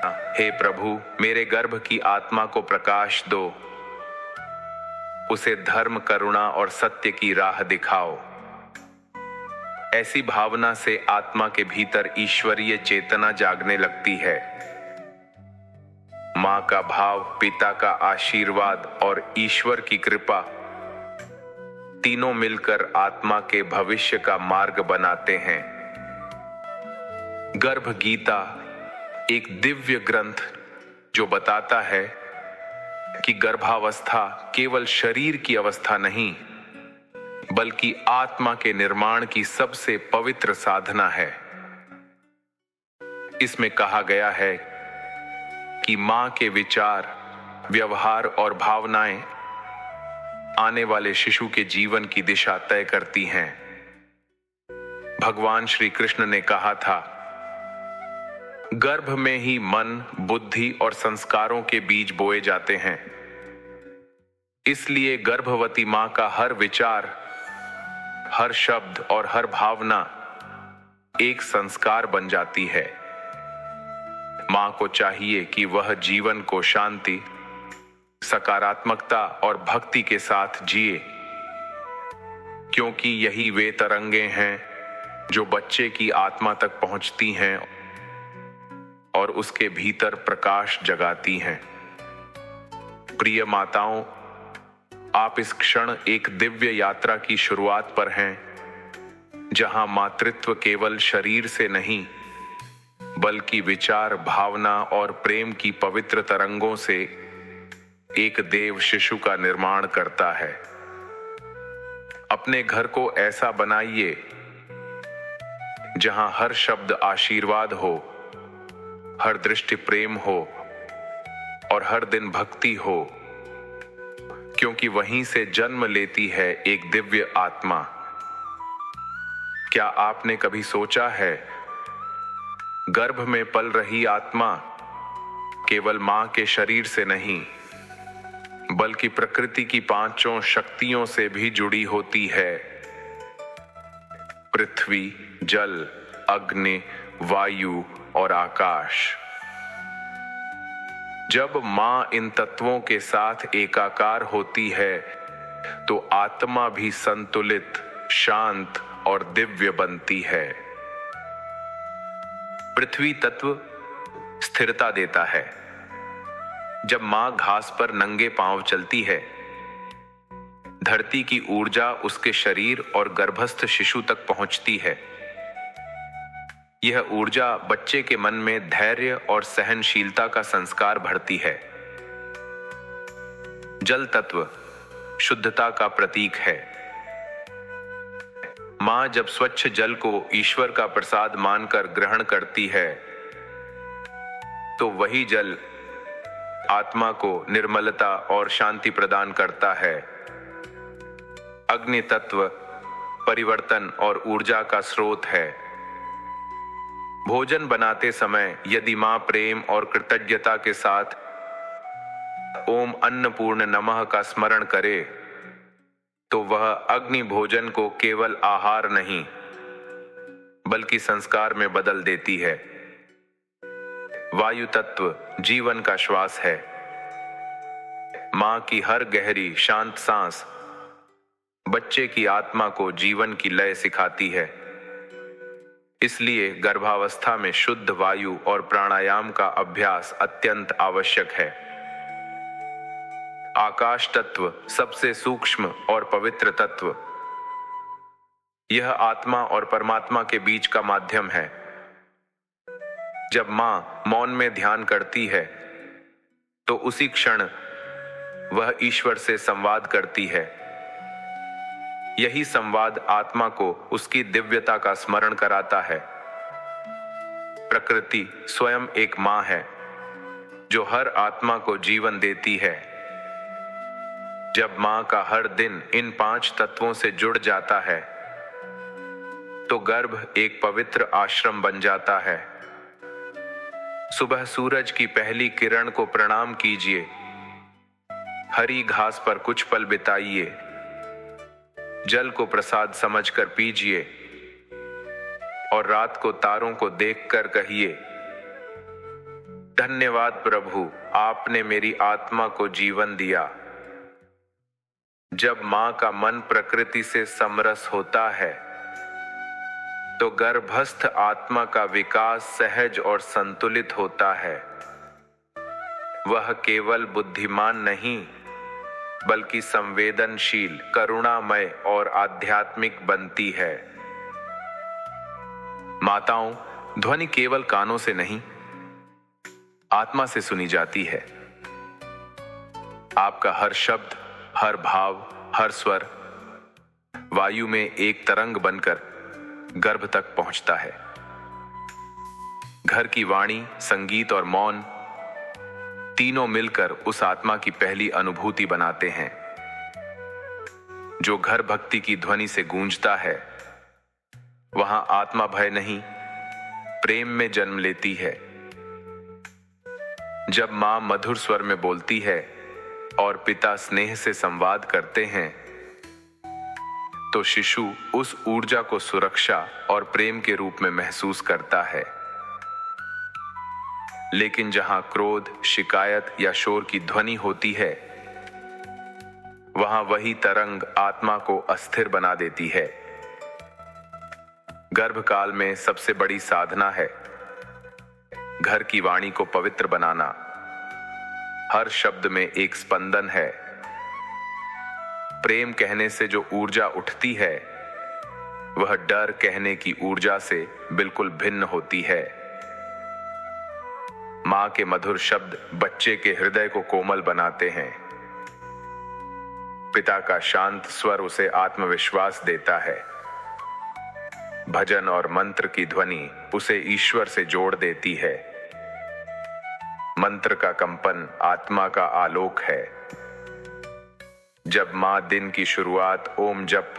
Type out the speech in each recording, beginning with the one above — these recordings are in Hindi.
हे प्रभु, मेरे गर्भ की आत्मा को प्रकाश दो, उसे धर्म, करुणा और सत्य की राह दिखाओ। ऐसी भावना से आत्मा के भीतर ईश्वरीय चेतना जागने लगती है। मां का भाव, पिता का आशीर्वाद और ईश्वर की कृपा तीनों मिलकर आत्मा के भविष्य का मार्ग बनाते हैं। गर्भ गीता एक दिव्य ग्रंथ जो बताता है कि गर्भावस्था केवल शरीर की अवस्था नहीं, बल्कि आत्मा के निर्माण की सबसे पवित्र साधना है। इसमें कहा गया है कि मां के विचार, व्यवहार और भावनाएं आने वाले शिशु के जीवन की दिशा तय करती हैं। भगवान श्री कृष्ण ने कहा था, गर्भ में ही मन, बुद्धि और संस्कारों के बीज बोए जाते हैं। इसलिए गर्भवती मां का हर विचार, हर शब्द और हर भावना एक संस्कार बन जाती है। मां को चाहिए कि वह जीवन को शांति, सकारात्मकता और भक्ति के साथ जिए, क्योंकि यही वे तरंगें हैं जो बच्चे की आत्मा तक पहुंचती हैं और उसके भीतर प्रकाश जगाती हैं। प्रिय माताओं, आप इस क्षण एक दिव्य यात्रा की शुरुआत पर हैं, जहां मातृत्व केवल शरीर से नहीं, बल्कि विचार, भावना और प्रेम की पवित्र तरंगों से एक देव शिशु का निर्माण करता है। अपने घर को ऐसा बनाइए जहां हर शब्द आशीर्वाद हो, हर दृष्टि प्रेम हो और हर दिन भक्ति हो, क्योंकि वहीं से जन्म लेती है एक दिव्य आत्मा। क्या आपने कभी सोचा है, गर्भ में पल रही आत्मा केवल मां के शरीर से नहीं, बल्कि प्रकृति की पांचों शक्तियों से भी जुड़ी होती है। पृथ्वी, जल, अग्नि, वायु और आकाश। जब मां इन तत्वों के साथ एकाकार होती है, तो आत्मा भी संतुलित, शांत और दिव्य बनती है। पृथ्वी तत्व स्थिरता देता है। जब मां घास पर नंगे पांव चलती है, धरती की ऊर्जा उसके शरीर और गर्भस्थ शिशु तक पहुंचती है। यह ऊर्जा बच्चे के मन में धैर्य और सहनशीलता का संस्कार भरती है। जल तत्व शुद्धता का प्रतीक है। मां जब स्वच्छ जल को ईश्वर का प्रसाद मानकर ग्रहण करती है, तो वही जल आत्मा को निर्मलता और शांति प्रदान करता है। अग्नि तत्व परिवर्तन और ऊर्जा का स्रोत है। भोजन बनाते समय यदि मां प्रेम और कृतज्ञता के साथ ओम अन्नपूर्ण नमः का स्मरण करे, तो वह अग्नि भोजन को केवल आहार नहीं, बल्कि संस्कार में बदल देती है। वायु तत्व जीवन का श्वास है। मां की हर गहरी शांत सांस बच्चे की आत्मा को जीवन की लय सिखाती है। इसलिए गर्भावस्था में शुद्ध वायु और प्राणायाम का अभ्यास अत्यंत आवश्यक है। आकाश तत्व सबसे सूक्ष्म और पवित्र तत्व। यह आत्मा और परमात्मा के बीच का माध्यम है। जब मां मौन में ध्यान करती है, तो उसी क्षण वह ईश्वर से संवाद करती है। यही संवाद आत्मा को उसकी दिव्यता का स्मरण कराता है। प्रकृति स्वयं एक मां है, जो हर आत्मा को जीवन देती है। जब मां का हर दिन इन 5 तत्वों से जुड़ जाता है, तो गर्भ एक पवित्र आश्रम बन जाता है। सुबह सूरज की पहली किरण को प्रणाम कीजिए, हरी घास पर कुछ पल बिताइए, जल को प्रसाद समझकर पीजिए और रात को तारों को देखकर कहिए, धन्यवाद प्रभु, आपने मेरी आत्मा को जीवन दिया। जब मां का मन प्रकृति से समरस होता है तो गर्भस्थ आत्मा का विकास सहज और संतुलित होता है। वह केवल बुद्धिमान नहीं बल्कि संवेदनशील, करुणामय और आध्यात्मिक बनती है। माताओं, ध्वनि केवल कानों से नहीं, आत्मा से सुनी जाती है। आपका हर शब्द, हर भाव, हर स्वर वायु में एक तरंग बनकर गर्भ तक पहुंचता है। घर की वाणी, संगीत और मौन तीनों मिलकर उस आत्मा की पहली अनुभूति बनाते हैं। जो घर भक्ति की ध्वनि से गूंजता है, वहां आत्मा भय नहीं, प्रेम में जन्म लेती है। जब मां मधुर स्वर में बोलती है और पिता स्नेह से संवाद करते हैं, तो शिशु उस ऊर्जा को सुरक्षा और प्रेम के रूप में महसूस करता है। लेकिन जहां क्रोध, शिकायत या शोर की ध्वनि होती है, वहां वही तरंग आत्मा को अस्थिर बना देती है। गर्भकाल में सबसे बड़ी साधना है घर की वाणी को पवित्र बनाना। हर शब्द में एक स्पंदन है। प्रेम कहने से जो ऊर्जा उठती है, वह डर कहने की ऊर्जा से बिल्कुल भिन्न होती है। मां के मधुर शब्द बच्चे के हृदय को कोमल बनाते हैं। पिता का शांत स्वर उसे आत्मविश्वास देता है। भजन और मंत्र की ध्वनि उसे ईश्वर से जोड़ देती है। मंत्र का कंपन आत्मा का आलोक है। जब मां दिन की शुरुआत ओम जप,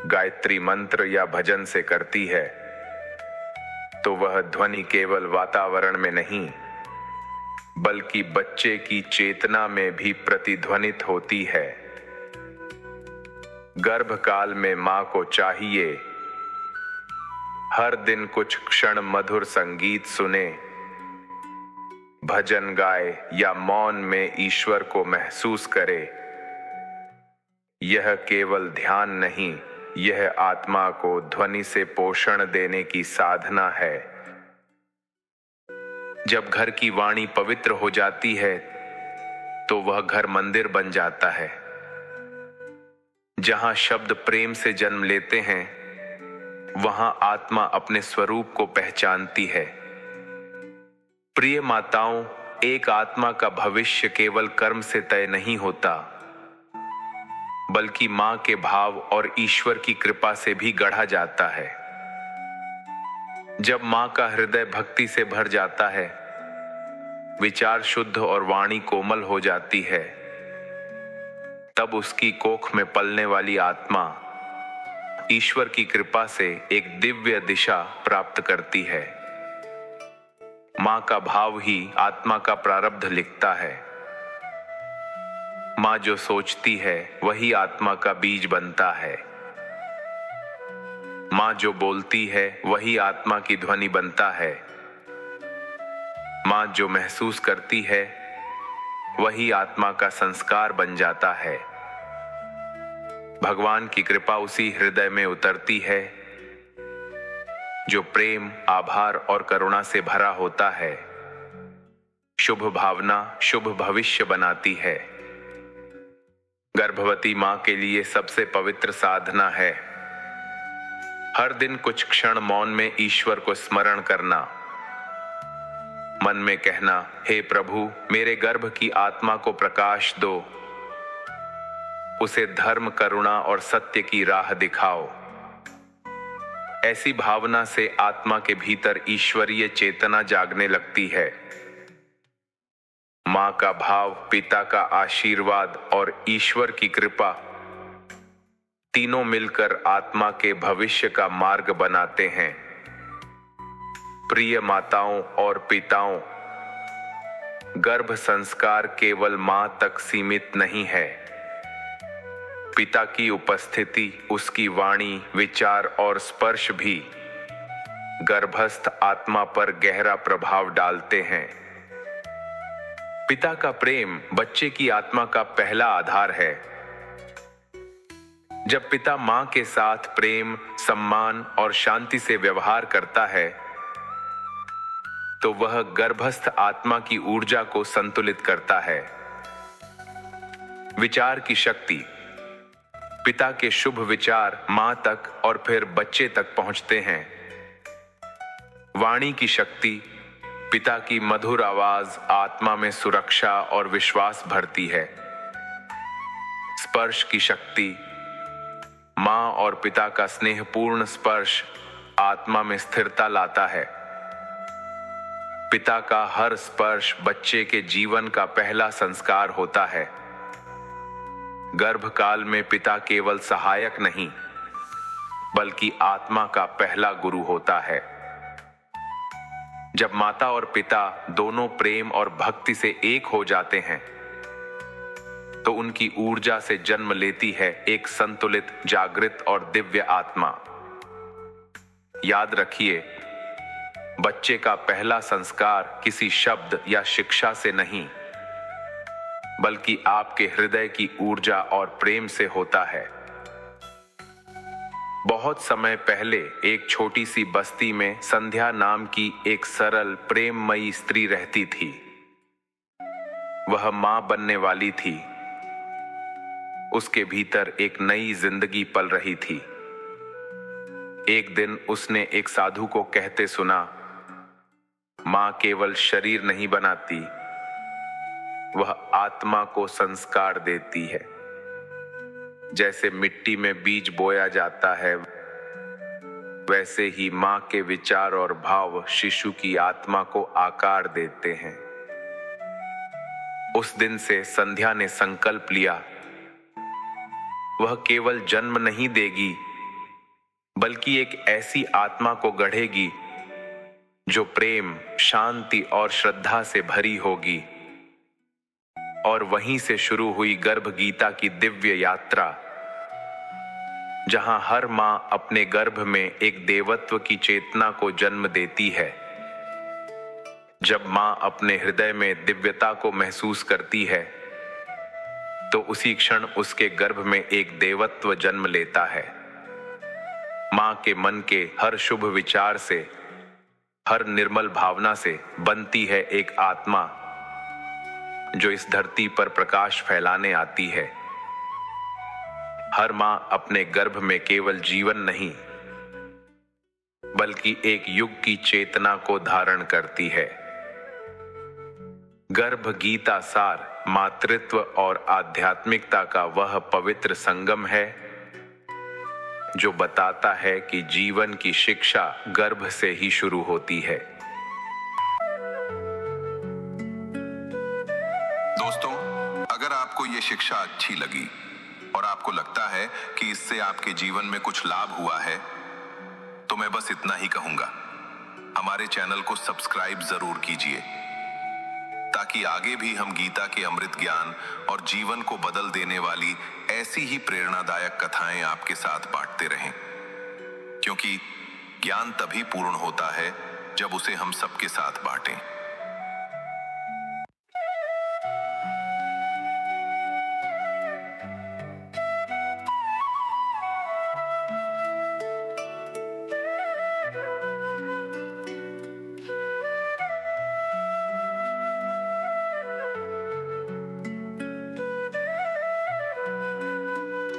गायत्री मंत्र या भजन से करती है, तो वह ध्वनि केवल वातावरण में नहीं बल्कि बच्चे की चेतना में भी प्रतिध्वनित होती है। गर्भकाल में मां को चाहिए हर दिन कुछ क्षण मधुर संगीत सुने, भजन गाए या मौन में ईश्वर को महसूस करे। यह केवल ध्यान नहीं, यह आत्मा को ध्वनि से पोषण देने की साधना है। जब घर की वाणी पवित्र हो जाती है, तो वह घर मंदिर बन जाता है। जहां शब्द प्रेम से जन्म लेते हैं, वहां आत्मा अपने स्वरूप को पहचानती है। प्रिय माताओं, एक आत्मा का भविष्य केवल कर्म से तय नहीं होता, बल्कि मां के भाव और ईश्वर की कृपा से भी गढ़ा जाता है। जब मां का हृदय भक्ति से भर जाता है, विचार शुद्ध और वाणी कोमल हो जाती है, तब उसकी कोख में पलने वाली आत्मा ईश्वर की कृपा से एक दिव्य दिशा प्राप्त करती है। मां का भाव ही आत्मा का प्रारब्ध लिखता है। मां जो सोचती है, वही आत्मा का बीज बनता है। मां जो बोलती है, वही आत्मा की ध्वनि बनता है। मां जो महसूस करती है, वही आत्मा का संस्कार बन जाता है। भगवान की कृपा उसी हृदय में उतरती है जो प्रेम, आभार और करुणा से भरा होता है। शुभ भावना शुभ भविष्य बनाती है। गर्भवती मां के लिए सबसे पवित्र साधना है हर दिन कुछ क्षण मौन में ईश्वर को स्मरण करना। मन में कहना, हे प्रभु, मेरे गर्भ की आत्मा को प्रकाश दो, उसे धर्म, करुणा और सत्य की राह दिखाओ। ऐसी भावना से आत्मा के भीतर ईश्वरीय चेतना जागने लगती है। मां का भाव, पिता का आशीर्वाद और ईश्वर की कृपा तीनों मिलकर आत्मा के भविष्य का मार्ग बनाते हैं। प्रिय माताओं और पिताओं, गर्भ संस्कार केवल मां तक सीमित नहीं है। पिता की उपस्थिति, उसकी वाणी, विचार और स्पर्श भी गर्भस्थ आत्मा पर गहरा प्रभाव डालते हैं। पिता का प्रेम बच्चे की आत्मा का पहला आधार है। जब पिता मां के साथ प्रेम, सम्मान और शांति से व्यवहार करता है तो वह गर्भस्थ आत्मा की ऊर्जा को संतुलित करता है। विचार की शक्ति। पिता के शुभ विचार मां तक और फिर बच्चे तक पहुंचते हैं। वाणी की शक्ति। पिता की मधुर आवाज आत्मा में सुरक्षा और विश्वास भरती है। स्पर्श की शक्ति। मां और पिता का स्नेहपूर्ण स्पर्श आत्मा में स्थिरता लाता है। पिता का हर स्पर्श बच्चे के जीवन का पहला संस्कार होता है। गर्भकाल में पिता केवल सहायक नहीं, बल्कि आत्मा का पहला गुरु होता है। जब माता और पिता दोनों प्रेम और भक्ति से एक हो जाते हैं तो उनकी ऊर्जा से जन्म लेती है एक संतुलित, जागृत और दिव्य आत्मा। याद रखिए, बच्चे का पहला संस्कार किसी शब्द या शिक्षा से नहीं, बल्कि आपके हृदय की ऊर्जा और प्रेम से होता है। बहुत समय पहले एक छोटी सी बस्ती में संध्या नाम की एक सरल, प्रेममयी स्त्री रहती थी। वह मां बनने वाली थी। उसके भीतर एक नई जिंदगी पल रही थी। एक दिन उसने एक साधु को कहते सुना, मां केवल शरीर नहीं बनाती, वह आत्मा को संस्कार देती है। जैसे मिट्टी में बीज बोया जाता है, वैसे ही मां के विचार और भाव शिशु की आत्मा को आकार देते हैं। उस दिन से संध्या ने संकल्प लिया, वह केवल जन्म नहीं देगी, बल्कि एक ऐसी आत्मा को गढ़ेगी जो प्रेम, शांति और श्रद्धा से भरी होगी। और वहीं से शुरू हुई गर्भ गीता की दिव्य यात्रा, जहां हर मां अपने गर्भ में एक देवत्व की चेतना को जन्म देती है। जब मां अपने हृदय में दिव्यता को महसूस करती है तो उसी क्षण उसके गर्भ में एक देवत्व जन्म लेता है। मां के मन के हर शुभ विचार से, हर निर्मल भावना से बनती है एक आत्मा जो इस धरती पर प्रकाश फैलाने आती है। हर मां अपने गर्भ में केवल जीवन नहीं, बल्कि एक युग की चेतना को धारण करती है। गर्भ गीता सार मातृत्व और आध्यात्मिकता का वह पवित्र संगम है जो बताता है कि जीवन की शिक्षा गर्भ से ही शुरू होती है। दोस्तों, अगर आपको ये शिक्षा अच्छी लगी और आपको लगता है कि इससे आपके जीवन में कुछ लाभ हुआ है, तो मैं बस इतना ही कहूंगा, हमारे चैनल को सब्सक्राइब जरूर कीजिए, ताकि आगे भी हम गीता के अमृत ज्ञान और जीवन को बदल देने वाली ऐसी ही प्रेरणादायक कथाएं आपके साथ बांटते रहें। क्योंकि ज्ञान तभी पूर्ण होता है जब उसे हम सबके साथ बांटें।